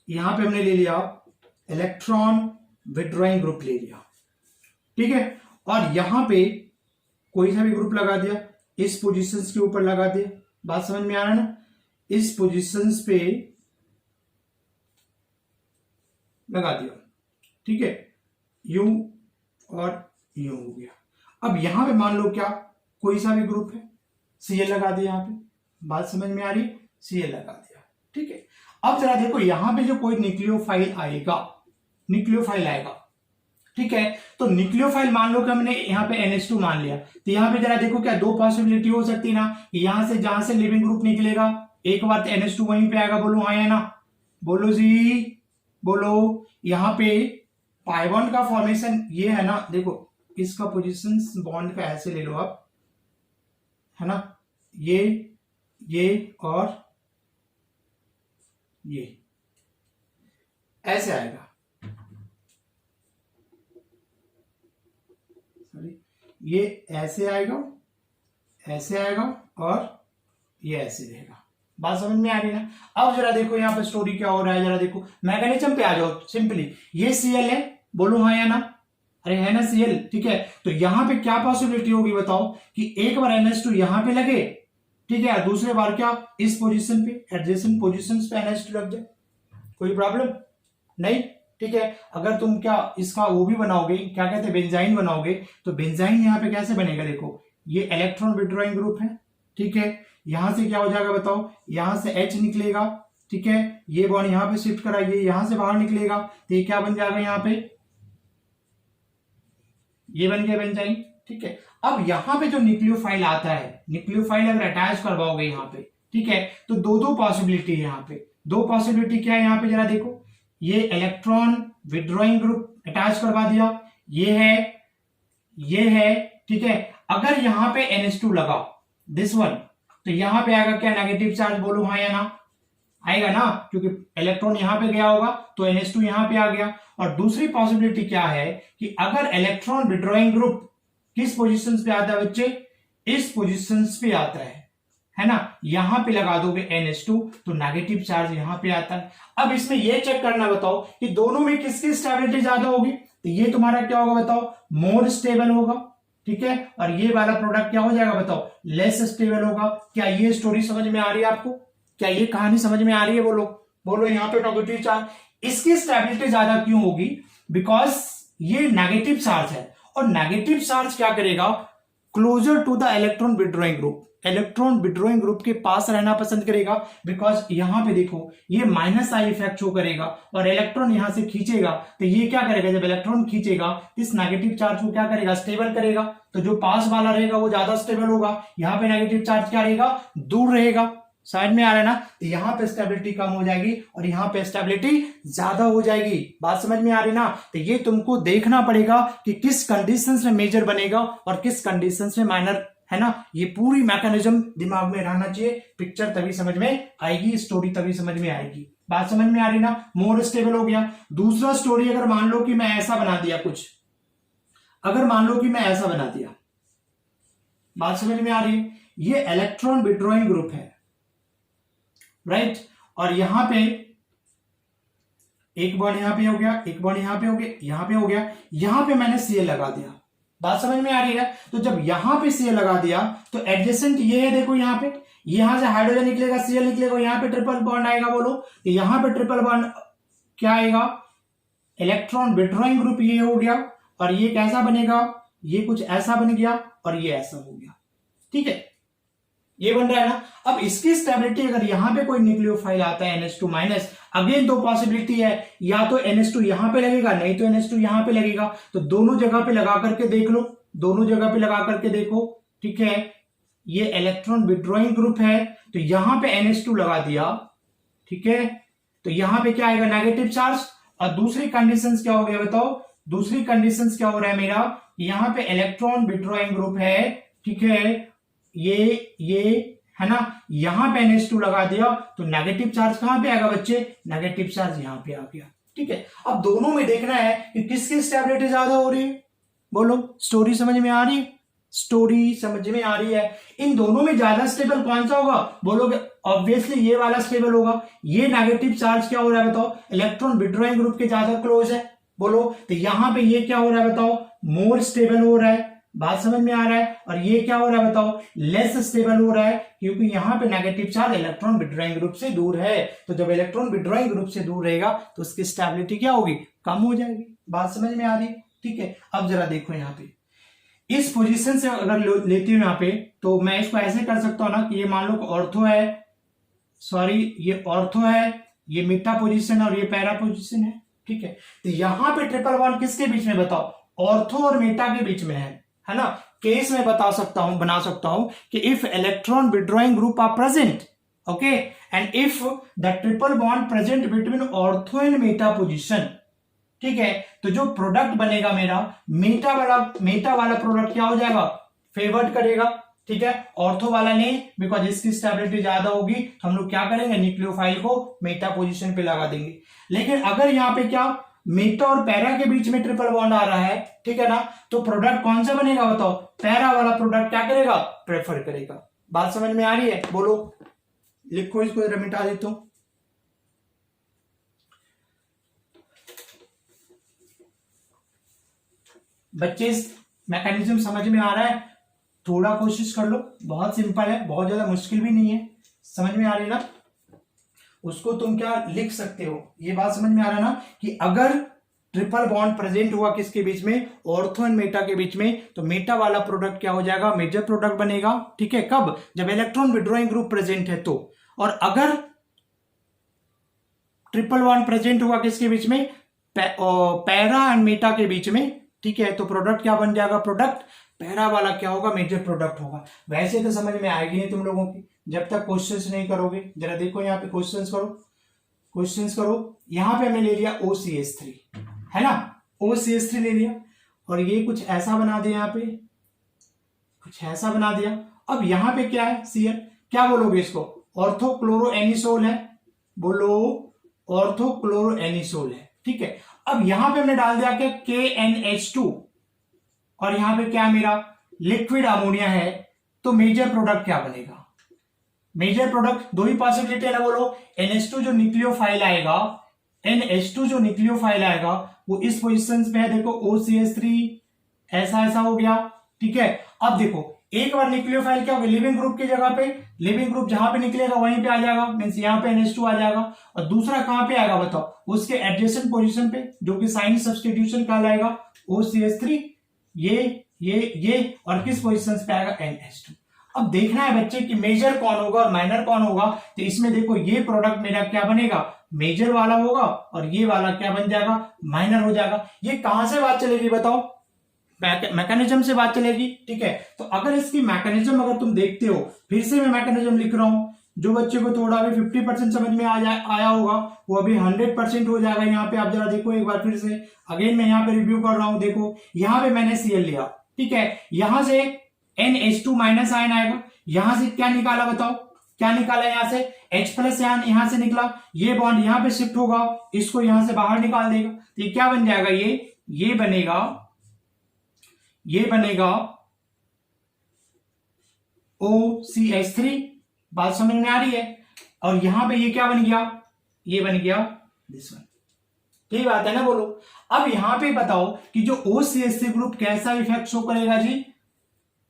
यहां पे हमने ले लिया इलेक्ट्रॉन विड्रॉइंग ग्रुप ले लिया, ठीक है, और यहां पे कोई सा भी ग्रुप लगा दिया, इस पोजीशंस के ऊपर लगा दिया। बात समझ में आ रहा है ना, इस पोजीशंस पे लगा दिया, ठीक है, यू और यू हो गया। अब यहां पे मान लो क्या कोई सा भी ग्रुप है, Cl लगा दिया यहां पे, बात समझ में आ रही, Cl लगा दिया, ठीक है। अब जरा देखो यहां पे जो कोई न्यूक्लियोफाइल आएगा, न्यूक्लियोफाइल आएगा, ठीक है, तो न्यूक्लियोफाइल मान लो कि हमने यहाँ पे NH2 मान लिया, तो यहाँ पे जरा देखो क्या दो पॉसिबिलिटी हो सकती है ना, यहां से जहां से लिविंग ग्रुप निकलेगा एक बार तो NH2 वहीं पे आएगा, बोलो हाँ या ना, बोलो जी बोलो। यहाँ पे पाई बॉन्ड का फॉर्मेशन ये है ना, देखो इसका पोजीशन बॉन्ड का ऐसे ले लो आप, है ना, ये और ये ऐसे आएगा, ये ऐसे आएगा, ऐसे आएगा और ये ऐसे रहेगा। बात समझ में आ रही ना। अब जरा देखो यहाँ पे स्टोरी क्या हो रहा है, जरा देखो मैकेनिज्म पे आ जाओ सिंपली। ये Cl है, बोलो हाँ या ना, अरे है ना Cl, ठीक है। तो यहाँ पे क्या पॉसिबिलिटी होगी बताओ कि एक बार NH2 यहाँ पे लगे, ठीक है, दूसरे बार क्या इस पोजीशन पे एडजेसेंट पोजीशंस पे NH2 लग जाए, कोई प्रॉब्लम नहीं, ठीक है। अगर तुम क्या इसका वो भी बनाओगे, क्या कहते हैं, बेंजाइन बनाओगे, तो बेंजाइन यहाँ पे कैसे बनेगा, देखो ये इलेक्ट्रॉन विड्रॉइंग ग्रुप है, ठीक है, यहां से क्या हो जाएगा बताओ, यहां से H निकलेगा, ठीक है, ये बॉन्ड यहां पे शिफ्ट कराइए, यहां से बाहर निकलेगा, तो ये क्या बन जाएगा, यहाँ पे ये बन गया बेंजाइन, ठीक है। अब यहां पे जो न्यूक्लियोफाइल आता है, न्यूक्लियोफाइल अगर अटैच करवाओगे यहाँ पे, ठीक है, तो दो पॉसिबिलिटी है यहाँ पे, दो पॉसिबिलिटी क्या है यहाँ पे, जरा देखो ये इलेक्ट्रॉन विड्रॉइंग ग्रुप अटैच करवा दिया, ये है, ठीक है। अगर यहाँ पे NH2 लगा दिस वन, तो यहां पे आएगा क्या, नेगेटिव चार्ज, बोलो हाँ या ना, आएगा ना, क्योंकि इलेक्ट्रॉन यहां पे गया होगा तो NH2 यहां पे आ गया। और दूसरी पॉसिबिलिटी क्या है कि अगर इलेक्ट्रॉन विड्रॉइंग ग्रुप किस पोजीशन पे आता है बच्चे, इस पोजीशन पे आता है ना, यहां पे लगा दोगे NH2 तो नेगेटिव चार्ज यहां पे आता है। अब इसमें यह चेक करना बताओ कि दोनों में किसकी स्टेबिलिटी ज्यादा होगी, तो ये तुम्हारा क्या होगा बताओ, मोर स्टेबल होगा, ठीक है, और ये वाला प्रोडक्ट क्या हो जाएगा बताओ, लेस स्टेबल होगा। क्या ये स्टोरी समझ में आ रही है आपको, क्या ये कहानी समझ में आ रही है, बोलो बोलो। यहाँ पे नेगेटिव चार्ज, इसकी स्टेबिलिटी ज्यादा क्यों होगी, बिकॉज ये नेगेटिव चार्ज है, और नेगेटिव चार्ज क्या करेगा, closer to the electron withdrawing group, electron withdrawing group के पास रहना पसंद करेगा, बिकॉज यहां पे देखो ये माइनस आई इफेक्ट शो करेगा और इलेक्ट्रॉन यहां से खींचेगा, तो ये क्या करेगा, जब इलेक्ट्रॉन खींचेगा इस नेगेटिव चार्ज को क्या करेगा, स्टेबल करेगा, तो जो पास वाला रहेगा वो ज्यादा स्टेबल होगा, यहाँ पे नेगेटिव चार्ज क्या रहेगा, दूर रहेगा। साइड में आ रहा है ना, तो यहाँ पे स्टेबिलिटी कम हो जाएगी और यहाँ पे स्टेबिलिटी ज्यादा हो जाएगी। बात समझ में आ रही ना, तो ये तुमको देखना पड़ेगा कि किस कंडीशंस में मेजर बनेगा और किस कंडीशंस में माइनर, है ना, ये पूरी मैकेनिज्म दिमाग में रहना चाहिए, पिक्चर तभी समझ में आएगी, स्टोरी तभी समझ में आएगी। बात समझ में आ रही ना, मोर स्टेबल हो गया। दूसरा स्टोरी, अगर मान लो कि मैं ऐसा बना दिया कुछ, अगर मान लो कि मैं ऐसा बना दिया, बात समझ में आ रही है, ये इलेक्ट्रॉन विड्रॉइंग ग्रुप है, राइट, और यहां पे एक बॉन्ड यहां पे हो गया, एक बॉन्ड यहां पे हो गया, यहां पे हो गया, यहां पे मैंने Cl लगा दिया, बात समझ में आ रही है। तो जब यहां पे Cl लगा दिया तो एडजेसेंट ये है, देखो यहां पे, यहां से हाइड्रोजन निकलेगा, Cl निकलेगा, यहां पे ट्रिपल बॉन्ड आएगा। बोलो तो यहां पे ट्रिपल बॉन्ड क्या आएगा, इलेक्ट्रॉन विड्रॉइंग ग्रुप ये हो गया, और ये कैसा बनेगा, ये कुछ ऐसा बन गया और ये ऐसा हो गया। ठीक है, ये बन रहा है ना। अब इसकी स्टेबिलिटी अगर यहां पे कोई न्यूक्लियोफाइल आता है NH2 माइनस, अगेन दो पॉसिबिलिटी है, या तो NH2 यहां पे लगेगा, नहीं तो NH2 यहां पे लगेगा। तो दोनों जगह पे लगा करके देख लो, दोनों जगह पे लगा करके देखो। ठीक है, ये इलेक्ट्रॉन विड्रॉइंग ग्रुप है, तो यहां पे NH2 लगा दिया। ठीक है, तो यहां पे क्या आएगा, नेगेटिव चार्ज। और दूसरी कंडीशन क्या हो गया बताओ, दूसरी कंडीशन क्या हो रहा है मेरा, यहां पे इलेक्ट्रॉन विड्रॉइंग ग्रुप है। ठीक है, ये है ना, यहां पे NH2 लगा दिया तो नेगेटिव चार्ज कहां पे आएगा बच्चे, नेगेटिव चार्ज यहां पे आ गया। ठीक है, अब दोनों में देखना है कि किसकी स्टेबिलिटी ज्यादा हो रही है। बोलो, स्टोरी समझ में आ रही है, स्टोरी समझ में आ रही है। इन दोनों में ज्यादा स्टेबल कौन सा होगा, बोलोगे ऑब्वियसली ये वाला स्टेबल होगा। ये नेगेटिव चार्ज क्या हो रहा है बताओ, इलेक्ट्रॉन विड्रॉइंग ग्रुप के ज्यादा क्लोज है। बोलो तो यहां पे ये क्या हो रहा है बताओ, मोर स्टेबल हो रहा है। बात समझ में आ रहा है। और ये क्या हो रहा है बताओ, लेस स्टेबल हो रहा है, क्योंकि यहां पे negative charge electron withdrawing group से दूर है। तो जब इलेक्ट्रॉन विड्रॉइंग ग्रुप से दूर रहेगा तो उसकी स्टेबिलिटी क्या होगी, कम हो जाएगी। बात समझ में आ रही है। ठीक है, अब जरा देखो यहाँ पे इस पोजीशन से अगर लेती हूं यहाँ पे, तो मैं इसको ऐसे कर सकता हूं ना कि ये मान लो ऑर्थो है, सॉरी ये ऑर्थो है, ये मेटा पोजीशन और ये पैरा पोजीशन है। ठीक है, तो यहां पे ट्रिपल बॉन्ड किसके बीच में बताओ, ऑर्थो और मेटा के बीच में है ना। केस में बता सकता हूं, बना सकता हूं कि if electron withdrawing group are present, okay, and if the triple bond present between ortho and meta position. ठीक है, तो जो प्रोडक्ट बनेगा मेरा मेटा वाला प्रोडक्ट क्या हो जाएगा, फेवर्ड करेगा। ठीक है, ऑर्थो वाला नहीं, बिकॉज इसकी स्टेबिलिटी ज्यादा होगी, तो हम लोग क्या करेंगे, न्यूक्लियोफाइल को मेटा पोजीशन पे लगा देंगे। लेकिन अगर यहाँ पे क्या मेटा और पैरा के बीच में ट्रिपल बॉन्ड आ रहा है, ठीक है ना, तो प्रोडक्ट कौन सा बनेगा बताओ, पैरा वाला प्रोडक्ट क्या करेगा, प्रेफर करेगा। बात समझ में आ रही है। बोलो, लिखो इसको, जरा मिटा देता हूं। बच्चे इस मैकेनिज्म समझ में आ रहा है, थोड़ा कोशिश कर लो, बहुत सिंपल है, बहुत ज्यादा मुश्किल भी नहीं है। समझ में आ रही है ना, उसको तुम क्या लिख सकते हो, ये बात समझ में आ रहा है ना, कि अगर ट्रिपल बॉन्ड प्रेजेंट हुआ किसके बीच में, ऑर्थो एंड मेटा के बीच में, तो मेटा वाला प्रोडक्ट क्या हो जाएगा, मेजर प्रोडक्ट बनेगा। ठीक है, कब, जब इलेक्ट्रॉन विड्रॉइंग ग्रुप प्रेजेंट है तो। और अगर ट्रिपल बॉन्ड प्रेजेंट हुआ किसके बीच में, पैरा एंड मेटा के बीच में, ठीक है, तो प्रोडक्ट क्या बन जाएगा, प्रोडक्ट पैरा वाला क्या होगा, मेजर प्रोडक्ट होगा। वैसे तो समझ में आएगी नहीं तुम लोगों की जब तक क्वेश्चंस नहीं करोगे। जरा देखो यहाँ पे क्वेश्चंस करो, क्वेश्चंस करो। यहाँ पे हमने ले लिया OCH3, है ना, OCH3 ले लिया, और ये कुछ ऐसा बना दिया, यहाँ पे कुछ ऐसा बना दिया। अब यहाँ पे क्या है, Cl, क्या बोलोगे इसको, ऑर्थोक्लोरोएनिसोल है। बोलो, ऑर्थोक्लोरोएनिसोल है। ठीक है, अब यहां पे हमने डाल दिया कि KNH2, और यहां पे क्या मेरा लिक्विड अमोनिया है, तो मेजर प्रोडक्ट क्या बनेगा, मेजर प्रोडक्ट दो ही पॉसिबिलिटी है ना। बोलो, NH2 जो न्यूक्लियोफाइल आएगा, NH2 जो न्यूक्लियोफाइल आएगा वो इस पोजीशन पे है, देखो OCH3 ऐसा ऐसा हो गया। ठीक है, अब देखो एक बार न्यूक्लियोफाइल क्या होगा, लिविंग ग्रुप की जगह पे, लिविंग ग्रुप जहां पे निकलेगा वहीं पे आ जाएगा, मींस यहां पे NH2 आ जाएगा। और दूसरा कहां पे आएगा बताओ, उसके एडजेसेंट पोजीशन पे, जो कि साइन सब्स्टिट्यूशन कहलाएगा, OCH3 ये और किस पोजीशन पे आएगा, NH2। अब देखना है बच्चे कि मेजर कौन होगा और माइनर कौन होगा। तो इसमें देखो ये प्रोडक्ट मेरा क्या बनेगा, मेजर वाला होगा, और ये वाला क्या बन जाएगा, माइनर हो जाएगा। ये कहां से बात चलेगी बताओ, मैकेनिज्म से बात चलेगी। ठीक है, तो अगर इसकी मैकेनिज्म अगर तुम देखते हो, फिर से मैं मैकेनिज्म लिख रहा हूं, जो बच्चे को थोड़ा अभी 50% समझ में आया होगा वो अभी 100% हो जाएगा। यहाँ पे आप जरा देखो एक बार फिर से, अगेन मैं यहाँ पे रिव्यू कर रहा हूं। देखो यहाँ पे मैंने Cl लिया, ठीक है, यहां से NH2 माइनस आयन आएगा, यहां से क्या निकाला बताओ, क्या निकाला, यहां से H प्लस आयन यहां से निकला, ये बॉन्ड यहां पे शिफ्ट होगा, इसको यहां से बाहर निकाल देगा, तो ये क्या बन जाएगा, ये बनेगा OCH3। बात समझ में आ रही है। और यहां पे ये क्या बन गया, ये बन गया दिस वन। यही बात है ना, बोलो। अब यहां पे बताओ कि जो OCH3 ग्रुप कैसा इफेक्ट शो करेगा जी,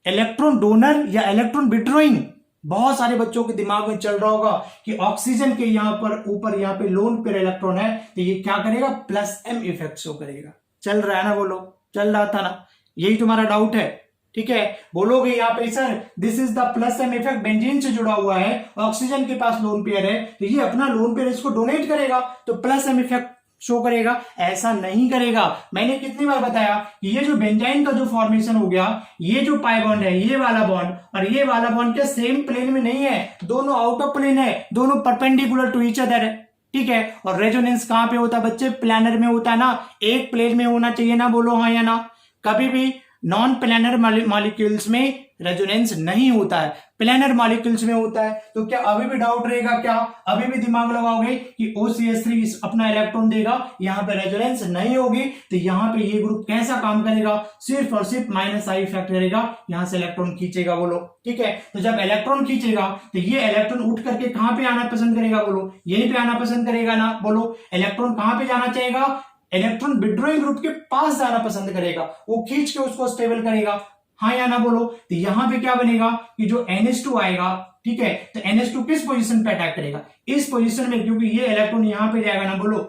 इलेक्ट्रॉन डोनर या इलेक्ट्रॉन विड्रॉइंग। बहुत सारे बच्चों के दिमाग में चल रहा होगा कि ऑक्सीजन के यहां पर ऊपर यहां पे लोन पेयर इलेक्ट्रॉन है, तो ये क्या करेगा, +m इफेक्ट शो करेगा। चल रहा है ना, बोलो, चल रहा था ना, यही तुम्हारा डाउट है, ठीक है। बोलोगे यहाँ पे sir this is the +m effect, benzene से जुड़ा हुआ है, ऑक्सीजन के पास लोन पेयर है, तो ये अपना लोन पेयर इसको डोनेट करेगा तो +m इफेक्ट शो करेगा। ऐसा नहीं करेगा। मैंने कितनी बार बताया कि ये जो बेंजाइन का जो फॉर्मेशन हो गया, ये जो पाई बॉन्ड है, ये वाला बॉन्ड और ये वाला बॉन्ड के सेम प्लेन में नहीं है, दोनों आउट ऑफ प्लेन है, दोनों परपेंडिकुलर टू ईच अदर है, ठीक है। और रेजोनेंस कहां पे होता है बच्चे, प्लानर में होता है ना, एक प्लेन में होना चाहिए ना, बोलो हाँ या ना। कभी भी नॉन प्लानर मॉलिक्यूल्स में रेजोनेंस नहीं होता है, प्लानर मॉलिक्यूल्स में होता है। तो क्या अभी भी डाउट रहेगा, क्या अभी भी दिमाग लगाओगे कि OCH3 अपना इलेक्ट्रॉन देगा, यहां पे रेजोनेंस नहीं होगी, तो यहां पे ये ग्रुप कैसा काम करेगा, सिर्फ और सिर्फ -I इफेक्ट करेगा, यहां से इलेक्ट्रॉन खींचेगा, बोलो, ठीक है। तो जब इलेक्ट्रॉन खींचेगा तो ये इलेक्ट्रॉन उठ करके कहां पे आना पसंद करेगा, बोलो, यहीं पे आना पसंद करेगा ना, बोलो। इलेक्ट्रॉन कहां पे जाना चाहेगा, इलेक्ट्रॉन विड्रॉइंग ग्रुप के पास जाना पसंद करेगा, वो खींच के उसको स्टेबल करेगा, हाँ या ना, बोलो। तो यहां पे क्या बनेगा कि जो NH2 आएगा, ठीक है, तो NH2 किस पोजीशन पे अटैक करेगा, इस पोजीशन में, क्योंकि ये इलेक्ट्रॉन यहां पे जाएगा ना, बोलो,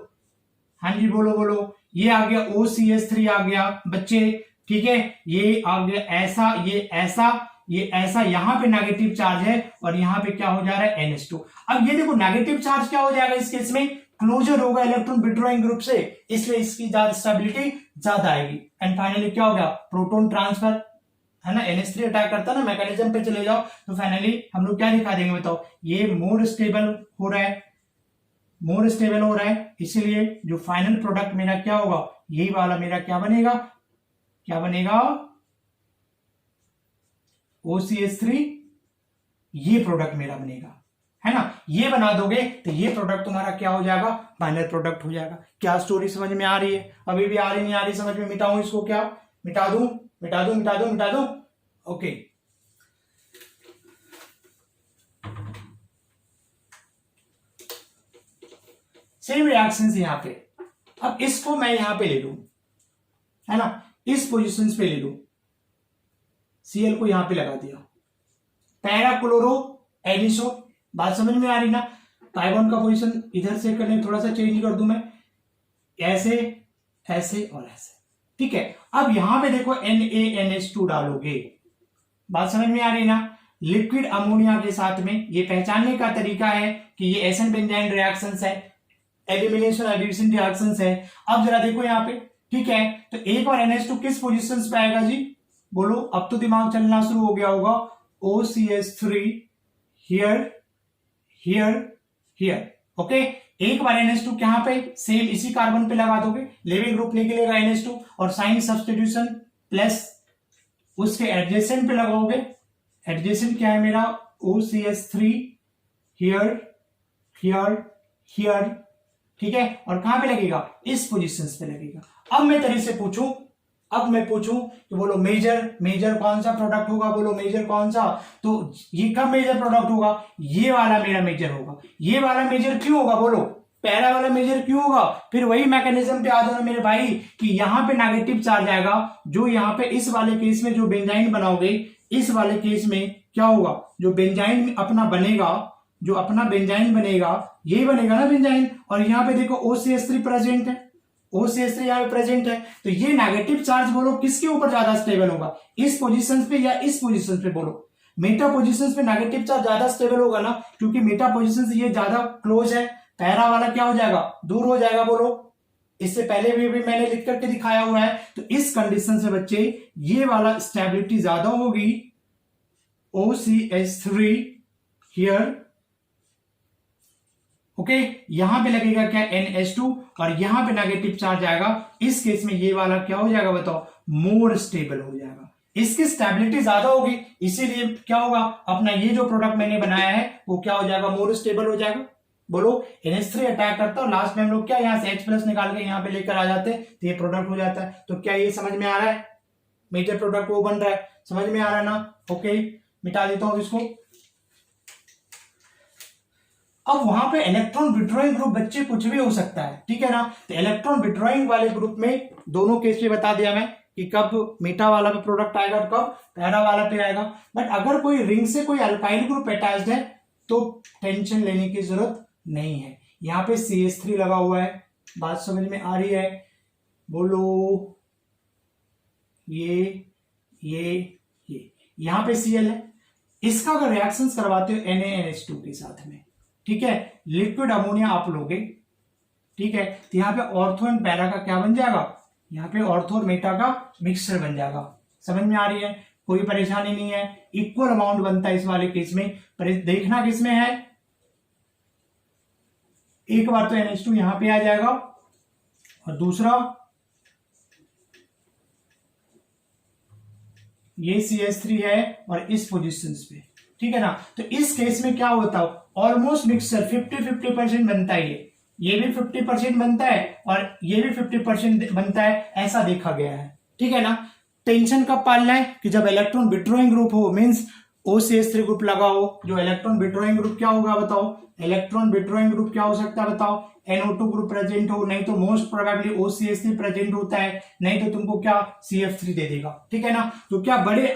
हाँ जी, बोलो बोलो। ये आ गया OCH3 आ गया बच्चे, ठीक है, ये आ गया ऐसा, ये ऐसा, ये ऐसा, यहां पे नेगेटिव चार्ज है और यहां पे क्या हो जा रहा है, NH2। अब ये देखो नेगेटिव चार्ज क्या हो जाएगा इस केस में, क्लोजर होगा इलेक्ट्रॉन विड्रॉइंग ग्रुप से, इसलिए इसकी ज्यादा स्टेबिलिटी ज्यादा आएगी। एंड फाइनली क्या हो गया, प्रोटॉन ट्रांसफर, है ना, NH3 अटैक करता है ना, मैकेनिज्म पे चले जाओ तो फाइनली हम लोग क्या दिखा देंगे, बताओ, ये मोर स्टेबल हो रहा है, मोर स्टेबल हो रहा है, इसीलिए जो फाइनल प्रोडक्ट मेरा क्या होगा, यही वाला मेरा क्या बनेगा, क्या बनेगा, OCH3, ये प्रोडक्ट मेरा बनेगा, है ना। ये बना दोगे तो ये प्रोडक्ट तुम्हारा क्या हो जाएगा, फाइनल प्रोडक्ट हो जाएगा। क्या स्टोरी समझ में आ रही है, अभी भी आ रही नहीं आ रही समझ में, मिटाऊं इसको, क्या मिटा दूं, मिटा दूं, मिटा दूं, मिटा दूं, ओके। सेम रिएक्शंस यहां पे, अब इसको मैं यहां पे ले लूं, है ना, इस पोजीशन पे ले लूं, Cl को यहां पे लगा दिया, पैरा क्लोरो एडिसो, बात समझ में आ रही ना। पाइबॉन्ड का पोजीशन इधर से करने थोड़ा सा चेंज कर दूं मैं, ऐसे ऐसे और ऐसे, ठीक है। अब यहां पे देखो NaNH2 डालोगे, बात समझ में आ रही ना। लिक्विड अमोनिया के साथ में ये पहचानने का तरीका है कि ये एसन बेंजाइन रिएक्शंस है, एलिमिनेशन एडिशन रिएक्शंस है। अब जरा देखो यहाँ पे, ठीक है, तो एक बार NH2 किस पोजीशन पे आएगा जी, बोलो, अब तो दिमाग चलना शुरू हो गया होगा, OCH3 here here here, okay. एक बार NH2 कहां पे, सेम इसी कार्बन पे लगा दोगे, लिविंग ग्रुप निकलेगा NH2 और साइन सब्स्टिट्यूशन प्लस उसके एडजेसेंट पे लगाओगे, एडजेसेंट क्या है मेरा, OCH3 हियर हियर हियर, ठीक है, और कहां पे लगेगा, इस पोजीशन पे लगेगा। अब मैं तेरे से पूछूं, अब मैं पूछूं कि बोलो मेजर, मेजर कौन सा प्रोडक्ट होगा, बोलो मेजर कौन सा, तो ये कब मेजर प्रोडक्ट होगा, ये वाला मेरा मेजर होगा। ये वाला मेजर क्यों होगा, बोलो, पहला वाला मेजर क्यों होगा, फिर वही मैकेनिज्म पे आ जाना मेरे भाई कि यहां पे नेगेटिव चार्ज आएगा, जो यहां पे इस वाले केस में जो बेंजाइन बनाओगे, इस वाले केस में क्या होगा, जो बेंजाइन अपना बनेगा, जो अपना बेंजाइन बनेगा, यही बनेगा ना बेंजाइन, और यहां पे देखो OCH3 प्रेजेंट है, OCH3 यहाँ पे प्रेजेंट है, तो ये नेगेटिव चार्ज बोलो किसके ऊपर ज्यादा स्टेबल होगा, इस पोजीशन पे या इस पोजीशन पे, बोलो। मेटा पोजीशन पे नेगेटिव चार्ज ज्यादा स्टेबल होगा ना, क्योंकि मेटा पोजीशन से ये ज्यादा क्लोज है, पहला वाला क्या हो जाएगा, दूर हो जाएगा, बोलो। इससे पहले भी मैंने लिख करके दिखाया हुआ है। तो इस कंडीशन से बच्चे ये वाला स्टेबिलिटी ज्यादा होगी, OCH3 हियर, ओके। यहां पे लगेगा क्या, NH2, और यहां पे नेगेटिव चार्ज आएगा, इस केस में ये वाला क्या हो जाएगा, बताओ, मोर स्टेबल हो जाएगा, इसकी स्टेबिलिटी ज्यादा होगी, इसीलिए क्या होगा, अपना ये जो प्रोडक्ट मैंने बनाया है वो क्या हो जाएगा, मोर स्टेबल हो जाएगा, बोलो। NH3 अटैक करता और लास्ट में हम लोग क्या यहाँ से H+ निकाल के यहाँ पे लेकर आ जाते हैं, तो ये प्रोडक्ट हो जाता है। तो क्या ये समझ में आ रहा है, मेजर प्रोडक्ट वो बन रहा है, समझ में आ रहा है ना, ओके। मिटा देता हूं इसको। अब वहां पे इलेक्ट्रॉन विड्रॉइंग ग्रुप बच्चे कुछ भी हो सकता है, ठीक है ना। तो इलेक्ट्रॉन विड्रॉइंग वाले ग्रुप में दोनों केस में बता दिया मैं कि कब मीटा वाला पे प्रोडक्ट आएगा और कब पैरा वाला पे आएगा। बट अगर कोई रिंग से कोई अल्काइल ग्रुप अटैच्ड है तो टेंशन लेने की जरूरत नहीं है। यहाँ पे CH3 लगा हुआ है, बात समझ में आ रही है? बोलो। ये यहाँ पे Cl है, इसका अगर रिएक्शंस करवाते हो NaNH2 के साथ में, ठीक है, लिक्विड अमोनिया आप लोगे, ठीक है, तो यहाँ पे ऑर्थो एंड पैरा का क्या बन जाएगा, यहाँ पे ऑर्थो और मेटा का मिक्सचर बन जाएगा। समझ में आ रही है? कोई परेशानी नहीं है, इक्वल अमाउंट बनता है इस वाले केस में। पर देखना किसमें है, एक बार तो NH2 यहां पे आ जाएगा और दूसरा ये CH3 है और इस पोजीशन पे, ठीक है ना। तो इस केस में क्या होता है, ऑलमोस्ट मिक्सचर 50-50% बनता है, ये भी 50% बनता है और ये भी 50% बनता है, ऐसा देखा गया है, ठीक है ना। टेंशन कब पालना है कि जब इलेक्ट्रॉन विड्रॉइंग ग्रुप हो, मींस OCH3 ग्रुप लगा हो। जो इलेक्ट्रॉन विड्रॉइंग ग्रुप क्या होगा बताओ, इलेक्ट्रॉन विड्रॉइंग ग्रुप क्या हो सकता है बताओ, NO2 ग्रुप प्रेजेंट हो, नहीं तो मोस्ट प्रोबेबली OCH3 प्रेजेंट होता है, नहीं तो तुमको क्या CF3 दे देगा, ठीक है ना। तो क्या बड़े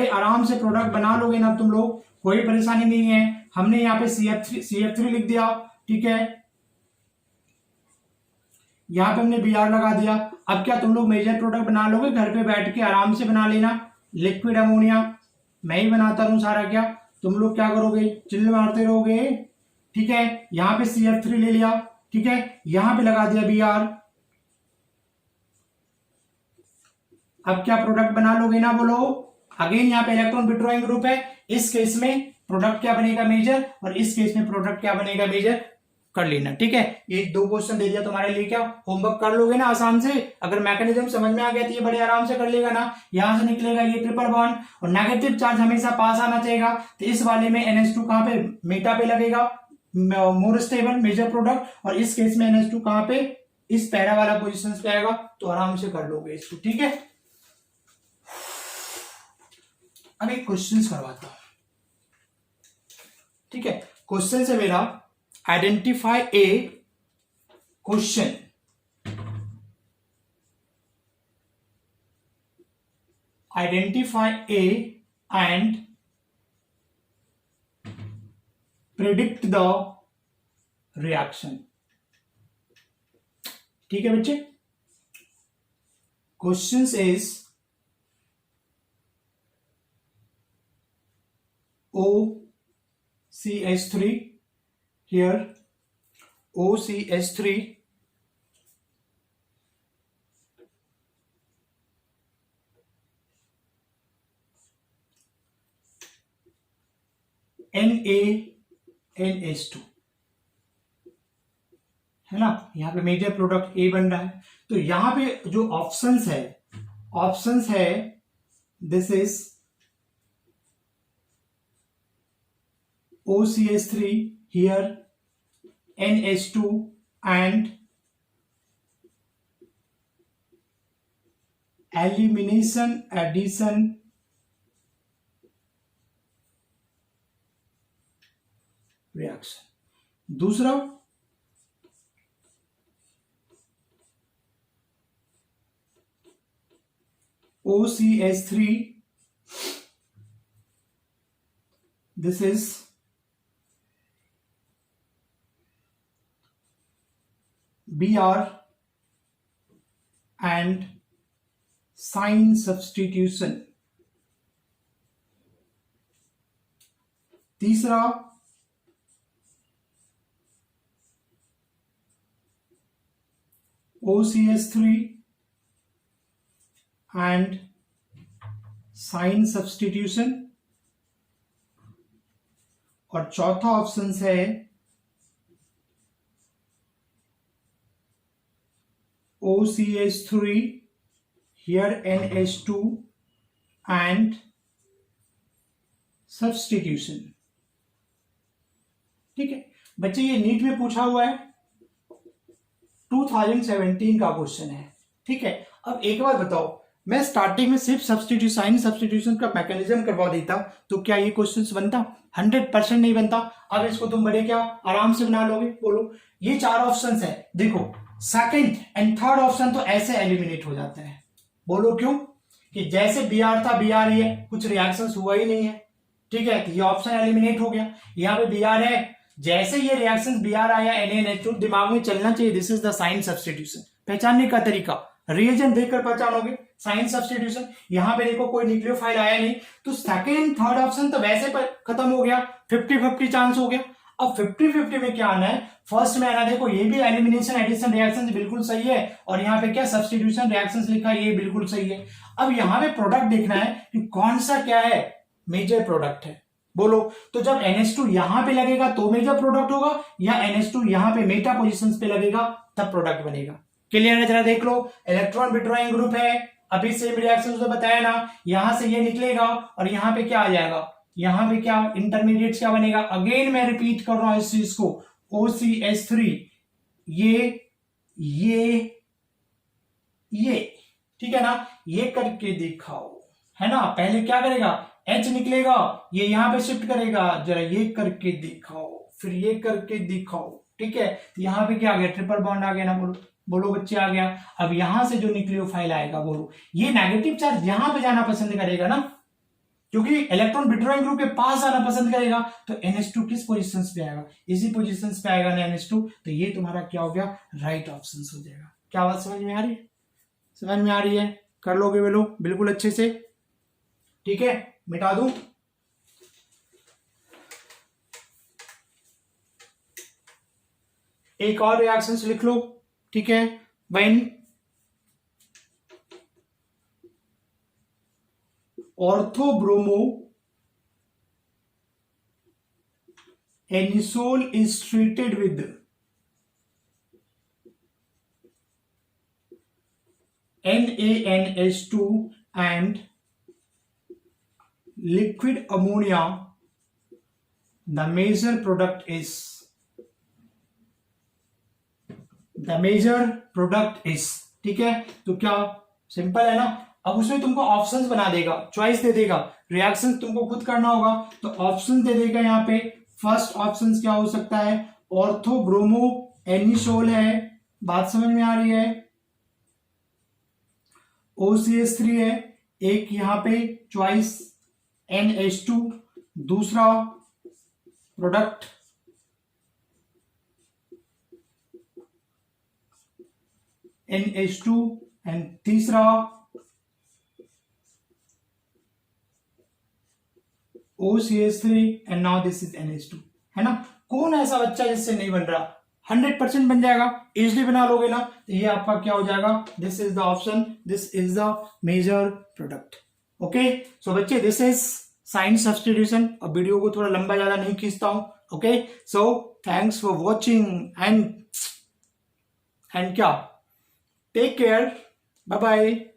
आराम से प्रोडक्ट बना लोगे ना तुम लोग, कोई परेशानी नहीं है। हमने यहाँ पे CF3 लिख दिया, ठीक है, यहाँ पे हमने Br लगा दिया। अब क्या तुम लोग मेजर प्रोडक्ट बना लोगे, घर पे बैठ के आराम से बना लेना। लिक्विड अमोनिया मैं ही बनाता रहूं सारा, क्या तुम लोग क्या करोगे, चिल्ल मारते रहोगे, ठीक है। यहाँ पे CF3 ले लिया, ठीक है, यहां पे लगा दिया Br। अब क्या प्रोडक्ट बना लोगे ना, बोलो। अगेन यहाँ पे इलेक्ट्रॉन विड्रॉइंग ग्रुप है, इस केस में प्रोडक्ट क्या बनेगा मेजर, और इस केस में प्रोडक्ट क्या बनेगा मेजर, कर लेना, ठीक है। ये 2 क्वेश्चन दे दिया तुम्हारे लिए, क्या होमवर्क कर लोगे ना आसान से। अगर मैकेनिज्म समझ में आ गया तो ये बड़े आराम से कर लेगा ना। यहां से निकलेगा ये ट्रिपल बॉन्ड और नेगेटिव चार्ज हमेशा पास आना चाहिए, तो इस वाले में NH2 कहां पे, मेटा पे लगेगा, मोर स्टेबल मेजर प्रोडक्ट, और इस केस में NH2 कहां पे, इस पैरा वाला पोजिशन पे आएगा, तो आराम से कर लोगे इसको, ठीक है। अब एक क्वेश्चन करवाता हूं, ठीक है। क्वेश्चन से मेरा identify a question, identify a and predict the reaction, ठीक है बच्चे। Question is OCH3, here OCH3 NaNH2 है ना। यहां पे मेजर प्रोडक्ट A बन रहा है, तो यहां पे जो ऑप्शंस है this is OCH3, here NH2 and elimination addition reaction। दूसरा OCH3, this is Br and sign substitution। तीसरा OCH3 and sign substitution, और चौथा ऑप्शन है OCH3, here NH2 and substitution, ठीक है बच्चे। ये नीट में पूछा हुआ है, 2017 का क्वेश्चन है, ठीक है। अब एक बार बताओ, मैं स्टार्टिंग में सिर्फ साइन सब्सटीट्यूशन का मैकेनिज्म करवा देता तो क्या ये क्वेश्चन बनता? 100% नहीं बनता। अब इसको तुम बड़े क्या आराम से बना लोगे। बोलो, ये 4 ऑप्शन है, देखो सेकंड एंड थर्ड ऑप्शन तो ऐसे एलिमिनेट हो जाते हैं। बोलो क्यों? कि जैसे बी आर था बी आर ही है, कुछ रिएक्शन हुआ ही नहीं है, ठीक है, तो ये ऑप्शन एलिमिनेट हो गया। यहाँ पे बी आर है, जैसे ये रिएक्शन बी आर आया NaNH2 दिमाग में चलना चाहिए, this is the cine substitution. पहचानने का तरीका रिएजेंट देखकर पहचानोगे, साइन सब्सटीट्यूशन। यहाँ पे देखो कोई न्यूक्लियोफाइल आया नहीं, तो सेकेंड थर्ड ऑप्शन तो वैसे पर खत्म हो गया, 50-50 चांस हो गया। अब 50-50 में क्या आना है? फर्स्ट में आना, देखो ये भी एलिमिनेशन एडिशन रिएक्शन बिल्कुल सही है, और यहाँ पे क्या सब्सटीट्यूशन रिएक्शंस लिखा है, ये बिल्कुल सही है। अब यहाँ पे प्रोडक्ट देखना है कि कौन सा क्या है, मेजर प्रोडक्ट है। बोलो, तो जब NH2 यहां पे लगेगा तो मेजर प्रोडक्ट होगा, या NH2 यहां पे मेटा पोजीशंस पे लगेगा तब प्रोडक्ट बनेगा। क्लियर है? जरा देख लो, इलेक्ट्रॉन विड्रॉइंग ग्रुप है, अभी सेम रिएक्शन तो बताया ना, यहां से ये निकलेगा और यहां पे क्या आ जाएगा, यहां पे क्या इंटरमीडिएट क्या बनेगा। अगेन मैं रिपीट कर रहा हूं इस चीज को, OCH3 ये ठीक है ना, ये करके दिखाओ, है ना। पहले क्या करेगा, H निकलेगा, ये यहां पे शिफ्ट करेगा, जरा ये करके दिखाओ, फिर ये करके दिखाओ, ठीक है। यहां पे क्या आ गया, ट्रिपल बॉन्ड आ गया ना, बोलो बोलो बच्चे आ गया। अब यहां से जो न्यूक्लियोफाइल आएगा, बोलो ये नेगेटिव चार्ज यहां पे जाना पसंद करेगा ना, क्योंकि इलेक्ट्रॉन विड्रॉइंग ग्रुप के पास जाना पसंद करेगा, तो NH2 किस पोजीशन पे आएगा, इसी पोजीशन पे आएगा ना NH2, तो ये तुम्हारा क्या हो गया, राइट ऑप्शन हो जाएगा। क्या बात समझ में आ रही है? समझ में आ रही है? कर लोगे बोलो बिल्कुल अच्छे से, ठीक है। मिटा दूं, एक और रिएक्शन लिख लो, ठीक है। When orthobromo anisole is treated with NaNH2 and liquid ammonia, the major product is ठीक है। तो क्या सिंपल है ना। अब उसमें तुमको ऑप्शंस बना देगा, चॉइस दे देगा, रिएक्शंस तुमको खुद करना होगा, तो ऑप्शंस दे देगा। यहाँ पे फर्स्ट ऑप्शंस क्या हो सकता है, ऑर्थोब्रोमो एनिसोल है, बात समझ में आ रही है, OCH3 है, एक यहां पे चॉइस NH2, दूसरा प्रोडक्ट NH2 एंड तीसरा OCH3 and now this is NH2, है ना। कौन ऐसा बच्चा जिससे नहीं बन रहा? 100% बन जाएगा, इजिली बना लोगे ना, तो ये आपका क्या हो जाएगा, this is the option, this is the major product. Okay, so बच्चे दिस इज साइन सब्सटीट्यूशन। अब वीडियो को थोड़ा लंबा ज्यादा नहीं खींचता हूं। Okay, so thanks for watching and क्या, टेक केयर, बाय बाय।